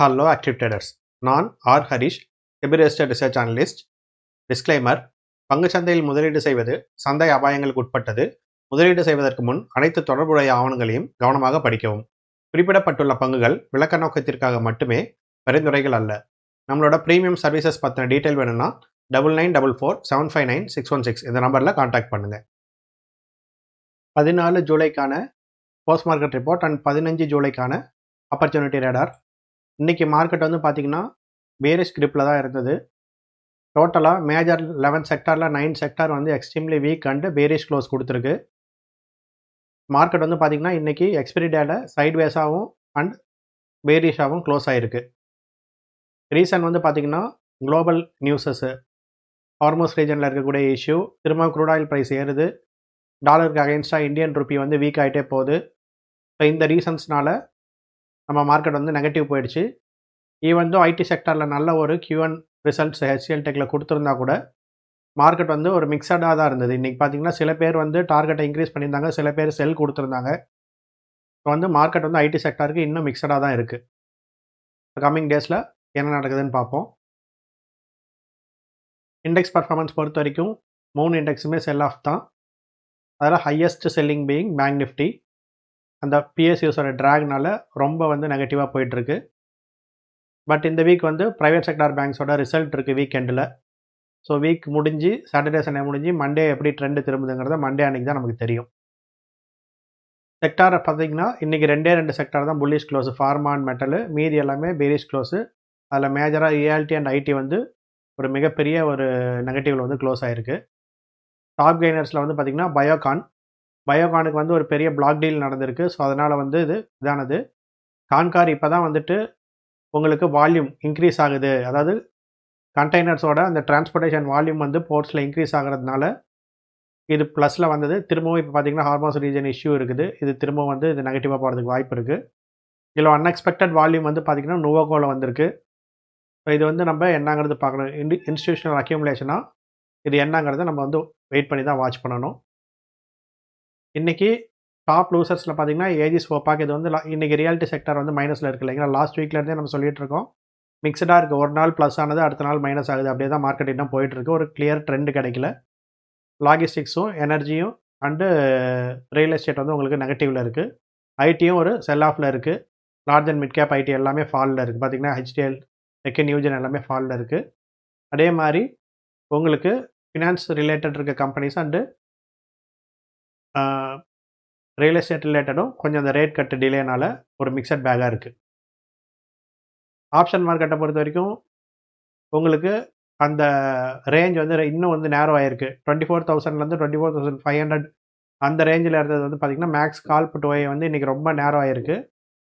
Hello active traders. நான் Harish, எபிரெஸ்டர் research analyst. Disclaimer: பங்கு சந்தையில் முதலீடு செய்வது சந்தை அபாயங்களுக்கு உட்பட்டது. முதலீடு செய்வதற்கு முன் அனைத்து தொடர்புடைய ஆவணங்களையும் கவனமாக படிக்கவும். குறிப்பிடப்பட்டுள்ள பங்குகள் விளக்க நோக்கத்திற்காக மட்டுமே, பரிந்துரைகள் அல்ல. நம்மளோட ப்ரீமியம் சர்வீசஸ் பற்றின டீட்டெயில் வேணும்னா 9944759616 இந்த நம்பரில் கான்டாக்ட் பண்ணுங்கள். 14 ஜூலைக்கான போஸ்ட் மார்க்கெட் ரிப்போர்ட் அண்ட் 15 ஜூலைக்கான ஆப்பர்ச்சுனிட்டி ரேடார். இன்றைக்கி மார்க்கெட் வந்து பார்த்திங்கன்னா பேரிஷ் கிரிப்பில் தான் இருந்தது. டோட்டலாக மேஜர் 11 செக்டாரில் 9 செக்டார் வந்து extremely week and bearish close கொடுத்துருக்கு. மார்க்கெட் வந்து பார்த்திங்கன்னா இன்றைக்கி எக்ஸ்பிரி டேட்டை சைட்வேஸாகவும் அண்ட் பேரிஷாகவும் க்ளோஸ் ஆகிருக்கு. ரீசன் வந்து பார்த்திங்கன்னா குளோபல் நியூஸஸ்ஸு, ஹார்மோஸ் ரீஜனில் இருக்கக்கூடிய இஷ்யூ, திரும்ப க்ரூட் ஆயில் ப்ரைஸ் ஏறுது, டாலருக்கு அகைன்ஸ்டாக இந்தியன் ருப்பி வந்து வீக் ஆகிட்டே போகுது. ஸோ இந்த ரீசன்ஸ்னால நம்ம மார்க்கெட் வந்து நெகட்டிவ் போயிடுச்சு. ஈவன் தோ ஐடி செக்டரில் நல்ல ஒரு Q1 ரிசல்ட்ஸ் HCL டெக்கில் கொடுத்துருந்தா கூட மார்க்கெட் வந்து ஒரு மிக்சடாக தான் இருந்தது. இன்றைக்கி பார்த்திங்கன்னா சில பேர் வந்து டார்கெட்டை இன்க்ரீஸ் பண்ணியிருந்தாங்க, சில பேர் செல் கொடுத்துருந்தாங்க. இப்போ வந்து மார்க்கெட் வந்து ஐடி செக்டருக்கு இன்னும் மிக்சடாக தான் இருக்குது. கம்மிங் டேஸில் என்ன நடக்குதுன்னு பார்ப்போம். இண்டெக்ஸ் பர்ஃபார்மன்ஸ் பொறுத்த வரைக்கும் 3 இண்டெக்ஸுமே செல் ஆஃப் தான். அதில் highest selling being bank Nifty. அந்த PSUஸோட ட்ராக்னால ரொம்ப வந்து நெகட்டிவாக போயிட்டுருக்கு. பட் இந்த வீக் வந்து ப்ரைவேட் செக்டார் பேங்க்ஸோட ரிசல்ட் இருக்குது வீக்கெண்டில். ஸோ வீக் முடிஞ்சு சாட்டர்டே சண்டே முடிஞ்சு மண்டே எப்படி ட்ரெண்டு திரும்புதுங்கிறத மண்டே அன்றைக்கி தான் நமக்கு தெரியும். செக்டாரை பார்த்திங்கன்னா இன்றைக்கி 2 செக்டார் தான் bullish close, pharma and metal. மீதி எல்லாமே பேரிஷ் க்ளோஸு. அதில் மேஜராக ELT அண்ட் IT வந்து ஒரு மிகப்பெரிய ஒரு நெகட்டிவில் வந்து க்ளோஸ் ஆகிருக்கு. டாப் கெய்னர்ஸில் வந்து பார்த்திங்கன்னா பயோகானுக்கு வந்து ஒரு பெரிய பிளாக் டீல் நடந்திருக்கு. ஸோ அதனால் வந்து இதானது. கான்கார் இப்போ தான் வந்துட்டு உங்களுக்கு வால்யூம் இன்க்ரீஸ் ஆகுது. அதாவது கண்டெய்னர்ஸோட அந்த டிரான்ஸ்போர்ட்டேஷன் வால்யூம் வந்து போர்ட்ஸில் இன்க்ரீஸ் ஆகிறதுனால இது ப்ளஸில் வந்தது. திரும்பவும் இப்போ பார்த்திங்கன்னா ஹார்மோஸ் ரீஜன் இஷ்யூ இருக்குது. இது திரும்பவும் வந்து இது நெகட்டிவாக போகிறதுக்கு வாய்ப்பு இருக்குது. இதில் அன்எக்ஸ்பெக்டட் வால்யூம் வந்து பார்த்திங்கன்னா நுவோகோவில் வந்திருக்கு. ஸோ இது வந்து நம்ம என்னங்கிறது பார்க்கணும். இன்ஸ்டிடியூஷனல் அக்யூமுலேஷனாக இது என்னங்கிறத நம்ம வந்து வெயிட் பண்ணி தான் வாட்ச் பண்ணணும். இன்றைக்கி டாப் லூசர்ஸில் பார்த்திங்கன்னா ஏஜிஸ் ஓபாக். இது வந்து இன்றைக்கி ரியாலிட்டி செக்டர் வந்து மைனஸில் இருக்குது இல்லைங்களா. லாஸ்ட் வீக்லேருந்தே நம்ம சொல்லிகிட்டு இருக்கோம். மிக்சடாக இருக்குது. ஒரு நாள் ப்ளஸ் ஆனது, அடுத்த நாள் மைனஸ் ஆகுது. அப்படியே தான் மார்க்கெட் இன்னும் போயிட்டுருக்கு. ஒரு கிளியர் ட்ரெண்ட் கிடைக்கல. லாகிஸ்டிக்ஸும் எனர்ஜியும் அண்டு ரியல் எஸ்டேட் வந்து உங்களுக்கு நெகட்டிவில் இருக்குது. ஐடியும் ஒரு செல் ஆஃபில் இருக்குது. Large and mid cap ID எல்லாமே ஃபாலில் இருக்குது. பார்த்திங்கன்னா HDL, டெக், நியூஜன் எல்லாமே ஃபாலில் இருக்குது. அதே மாதிரி உங்களுக்கு ஃபினான்ஸ் ரிலேட்டட் இருக்க கம்பெனிஸ் அண்டு ரியல் எஸ்டேட் ரிலேட்டடும் கொஞ்சம் அந்த ரேட் கட்டு டிலேனால ஒரு மிக்சட் பேக்காக இருக்குது. ஆப்ஷன் மார்க்கெட்டை பொறுத்த வரைக்கும் உங்களுக்கு அந்த ரேஞ்ச் வந்து இன்னும் வந்து நேரோ ஆகிருக்கு. 24,000லேருந்து 24,500 அந்த ரேஞ்சில் இருந்தது வந்து பார்த்திங்கன்னா மேக்ஸ் கால் புட் ஒய் வந்து இன்றைக்கி ரொம்ப நேரோ ஆகிருக்கு.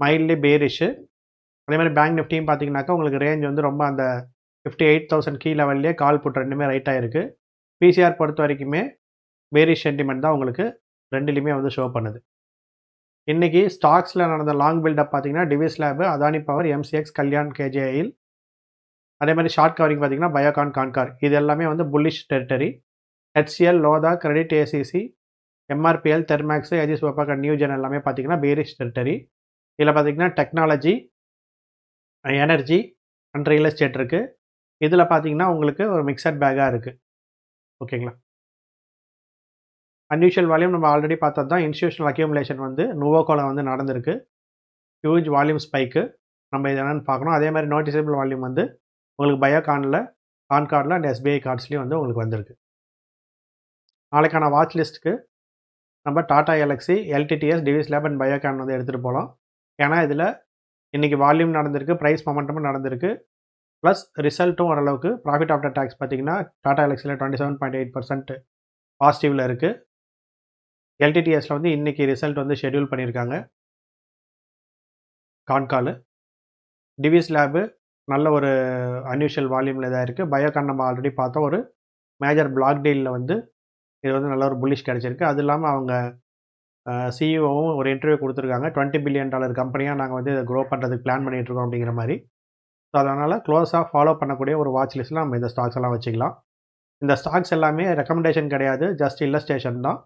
மைல்ட்லி பேரிஷு. அதே மாதிரி பேங்க் நிஃப்டியும் பார்த்திங்கனாக்கா உங்களுக்கு ரேஞ்ச் வந்து ரொம்ப அந்த 58,000 கீ லெவல்லே கால் புட் ரெண்டுமே ரைட் ஆகிருக்கு. PCR பொறுத்த வரைக்குமே பேரிஷ் சென்டிமெண்ட் தான் உங்களுக்கு ரெண்டுலேயுமே வந்து ஷோ பண்ணுது. இன்றைக்கி ஸ்டாக்ஸில் நடந்த லாங் பில்டப் பார்த்திங்கன்னா TVS lab, Adani power, MCX, Kalyan, KJIL. அதே மாதிரி ஷார்ட் கவரிங் பார்த்திங்கன்னா பயோகான், கான்கார். இது எல்லாமே வந்து bullish territory. HCL, Lodha, credit, ACC, MRPL, Thermax, Aegis Vopak and Newgen எல்லாமே பார்த்திங்கன்னா பேரிஷ் டெரிட்டரி. இதில் பார்த்திங்கன்னா technology, energy and real estate இருக்குது. இதில் பார்த்திங்கன்னா உங்களுக்கு ஒரு மிக்சட் பேக்காக இருக்குது. ஓகேங்களா. அன்யூஷுவல் வால்யூம் நம்ம ஆல்ரெடி பார்த்தது தான். இன்ஸ்டிடியூஷனல் அக்யூமுலேஷன் வந்து நுவோகோவில் வந்து நடந்திருக்கு. Huge volume spike. நம்ம இது என்னென்னு பார்க்கணும். அதே மாதிரி நோட்டிசபிள் வால்யூம் வந்து உங்களுக்கு பயோகானில், கான்கார்டில் அண்ட் SBI கார்ட்ஸ்லேயும் வந்து உங்களுக்கு வந்திருக்கு. நாளைக்கான வாட்ச் லிஸ்ட்டுக்கு நம்ம Tata LXI, LTTS, TVS lab and Biocon வந்து எடுத்துகிட்டு போகலாம். ஏன்னா இதில் இன்றைக்கி வால்யூம் நடந்திருக்கு, ப்ரைஸ் மொமெண்டமும் நடந்திருக்கு, ப்ளஸ் ரிசல்ட்டும் ஓரளவுக்கு ப்ராஃபிட் ஆஃப்டர் டேக்ஸ் பார்த்திங்கன்னா டாடா எல்எக்ஸியில் 27.8% பாசிட்டிவில் இருக்குது. LTTSல வந்து இன்றைக்கி ரிசல்ட் வந்து ஷெட்யூல் பண்ணியிருக்காங்க. கான்கால், டிவிஸ் லேபு நல்ல ஒரு அன்யூஷுவல் வால்யூமில் இதாக இருக்குது. பயோகான் நம்ம ஆல்ரெடி பார்த்தோம். ஒரு மேஜர் பிளாக் டீலில் வந்து இது வந்து நல்ல ஒரு புல்லிஷ் கிடச்சிருக்கு. அது இல்லாமல் அவங்க CEOவும் ஒரு இன்டர்வியூ கொடுத்துருக்காங்க. $20 பில்லியன் கம்பெனியாக நாங்கள் வந்து இதை க்ரோ பண்ணுறதுக்கு பிளான் பண்ணிகிட்ருக்கோம் அப்படிங்கிற மாதிரி. ஸோ அதனால் க்ளோஸாக ஃபாலோ பண்ணக்கூடிய ஒரு வாட்ச் லிஸ்ட்டில் நம்ம இந்த ஸ்டாக்ஸ் எல்லாம் வச்சுக்கலாம். இந்த ஸ்டாக்ஸ் எல்லாமே ரெக்கமெண்டேஷன் கிடையாது, ஜஸ்ட் இல்லஸ்ட்ரேஷன் தான்.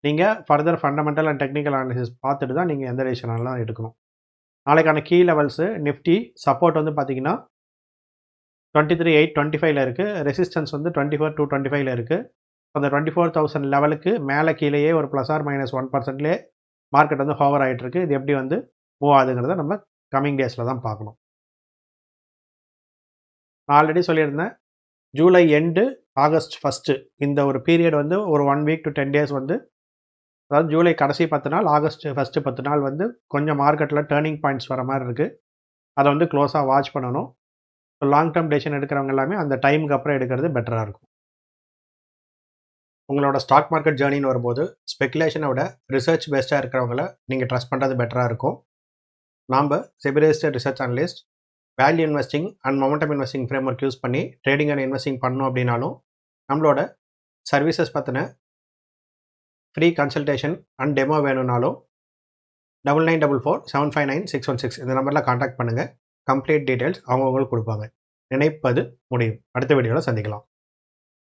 நீங்கள் further fundamental and technical analysis பார்த்துட்டு தான் நீங்கள் எந்த டெசிஷனெல்லாம் எடுக்கணும். நாளைக்கான கீ லெவல்ஸு நிஃப்டி சப்போர்ட் வந்து பார்த்தீங்கன்னா 23,825 இருக்குது. ரெசிஸ்டன்ஸ் வந்து 24,225 இருக்குது. அந்த 24,000 லெவலுக்கு மேலே கீழேயே ஒரு +or-1%லே மார்க்கெட் வந்து ஹோவர் ஆகிட்டு இருக்கு. இது எப்படி வந்து மூவ் ஆகுதுங்கிறத நம்ம கமிங் டேஸில் தான் பார்க்கணும். நான் ஆல்ரெடி சொல்லியிருந்தேன், ஜூலை எண்டு ஆகஸ்ட் ஃபஸ்ட்டு இந்த ஒரு பீரியட் வந்து ஒரு 1 வீக் டு 10 டேஸ் வந்து, அதாவது ஜூலை கடைசி 10 நாள், ஆகஸ்ட் ஃபஸ்ட்டு 10 நாள் வந்து கொஞ்சம் மார்க்கெட்டில் டேர்னிங் பாயிண்ட்ஸ் வர மாதிரி இருக்குது. அதை வந்து க்ளோஸாக வாட்ச் பண்ணணும். லாங் டேர்ம் டெசிஷன் எடுக்கிறவங்க எல்லாமே அந்த டைமுக்கு அப்புறம் எடுக்கிறது பெட்டராக இருக்கும். உங்களோட ஸ்டாக் மார்க்கெட் ஜேர்னின்னு வரும்போது ஸ்பெகுலேஷனை விட ரிசர்ச் பேஸ்டாக இருக்கிறவங்கள நீங்கள் ட்ரஸ்ட் பண்ணுறது பெட்டராக இருக்கும். நாம் SEBI registered research analyst value investing and momentum investing frame work use பண்ணி ட்ரேடிங் அண்ட் இன்வெஸ்டிங் பண்ணணும் அப்படின்னாலும் நம்மளோட services free consultation and demo வேணும்னாலும் 9944759616 இந்த நம்பரில் காண்டாக்ட் பண்ணுங்கள். கம்ப்ளீட் டீட்டெயில்ஸ் அவங்களுக்கு கொடுப்பாங்க. நினைப்பது முடியும். அடுத்த வீடியோவில் சந்திக்கலாம்.